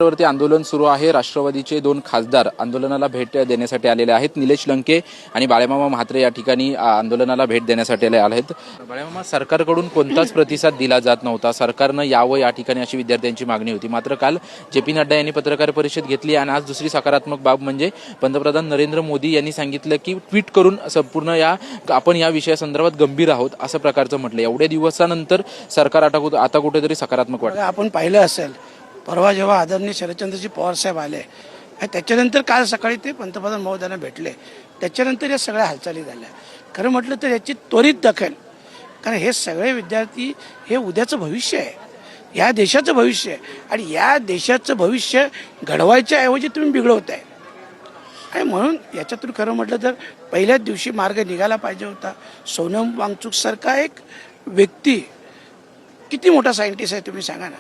वरती आंदोलन सुरू आहे। राष्ट्रवादीचे 2 खासदार आंदोलनाला भेट देण्यासाठी आलेले आहेत। निलेश लंके आणि बाळेमामा म्हात्रे या ठिकाणी आंदोलनाला भेट देण्यासाठी आले आहेत। बाळेमामा, सरकारकडून कोणताच प्रतिसाद दिला जात नव्हता, सरकारनं यावं या ठिकाणी अशी विद्यार्थ्यांची मागणी होती। मात्र काल जे.पी. नड्डा यांनी पत्रकार परिषद घेतली आणि आज दुसरी सकारात्मक बाब म्हणजे पंतप्रधान नरेंद्र मोदी यांनी सांगितलं की ट्विट करून संपूर्ण आपण या विषयासंदर्भात गंभीर आहोत असं प्रकारचं म्हटलं। एवढ्या दिवसानंतर सरकार आता कुठेतरी सकारात्मक वाटतं। आपण पाहिलं असेल परवा जेव्हा आदरणीय शरदचंद्रजी पवार साहेब आले आणि त्याच्यानंतर काल सकाळी ते पंतप्रधान महोदयांना भेटले, त्याच्यानंतर या सगळ्या हालचाली झाल्या। खरं म्हटलं तर याची त्वरित दखल, कारण हे सगळे विद्यार्थी हे उद्याचं भविष्य आहे, या देशाचं भविष्य आहे आणि या देशाचं भविष्य घडवायच्या ऐवजी तुम्ही बिघडवताय। आणि म्हणून याच्यातून खरं म्हटलं तर पहिल्याच दिवशी मार्ग निघाला पाहिजे होता। सोनम वांगचुक सारखा एक व्यक्ती किती मोठा सायंटिस्ट आहे तुम्ही सांगा ना,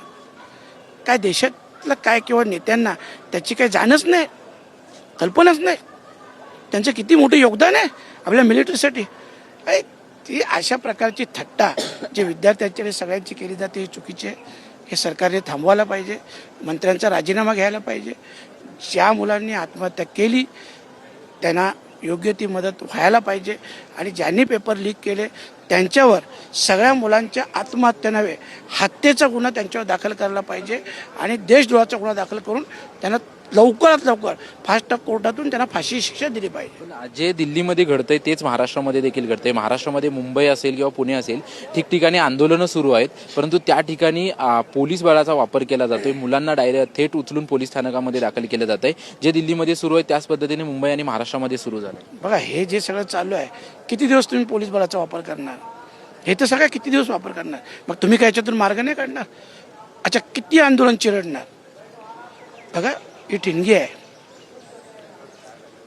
काय देशातलं काय किंवा नेत्यांना त्याची काही जाणच नाही, कल्पनाच नाही, त्यांचं किती मोठं योगदान आहे आपल्या मिलिटरीसाठी। ती अशा प्रकारची थट्टा जी विद्यार्थ्यांच्या सगळ्यांची केली जाते हे चुकीचे, हे सरकारने थांबवायला पाहिजे, मंत्र्यांचा राजीनामा घ्यायला पाहिजे। ज्या मुलांनी आत्महत्या केली त्यांना योग्य ती मदत व्हायला पाहिजे आणि ज्यांनी पेपर लीक केले त्यांच्यावर सगळ्या मुलांच्या आत्महत्या नव्हे हत्येचा गुन्हा त्यांच्यावर दाखल करायला पाहिजे आणि देशद्रोहाचा गुन्हा दाखल करून त्यांना लवकरात लवकर फास्ट ट्रॅक कोर्टातून त्यांना फाशी शिक्षा दिली पाहिजे। जे दिल्लीमध्ये घडतंय तेच महाराष्ट्रामध्ये देखील घडतंय। महाराष्ट्रामध्ये मुंबई असेल किंवा पुणे असेल ठिकठिकाणी आंदोलनं सुरू आहेत, परंतु त्या ठिकाणी पोलीस बळाचा वापर केला जातोय। मुलांना डायरेक्ट थेट उचलून पोलीस स्थानकामध्ये दाखल केलं जात आहे। जे दिल्लीमध्ये सुरू आहे त्याच पद्धतीने मुंबई आणि महाराष्ट्रामध्ये सुरू झालं। बघा हे जे सगळं चालू आहे, किती दिवस तुम्ही पोलीस बळाचा वापर करणार? हे तर सगळं किती दिवस वापर करणार? मग तुम्ही काय याच्यातून मार्ग नाही काढणार? अच्छा, किती आंदोलन चिरडणार? बघा ही ठिणगी आहे,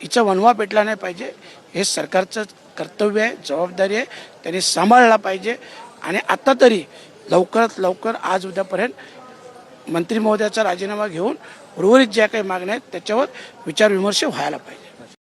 हिचा वनवा पेटला नाही पाहिजे, हे सरकारचं कर्तव्य आहे, जबाबदारी आहे, त्यांनी सांभाळला पाहिजे। आणि आता तरी लवकरात लवकर आज उद्यापर्यंत मंत्री महोदयाचा राजीनामा घेऊन उर्वरित ज्या काही मागण्या आहेत त्याच्यावर विचारविमर्श व्हायला पाहिजे।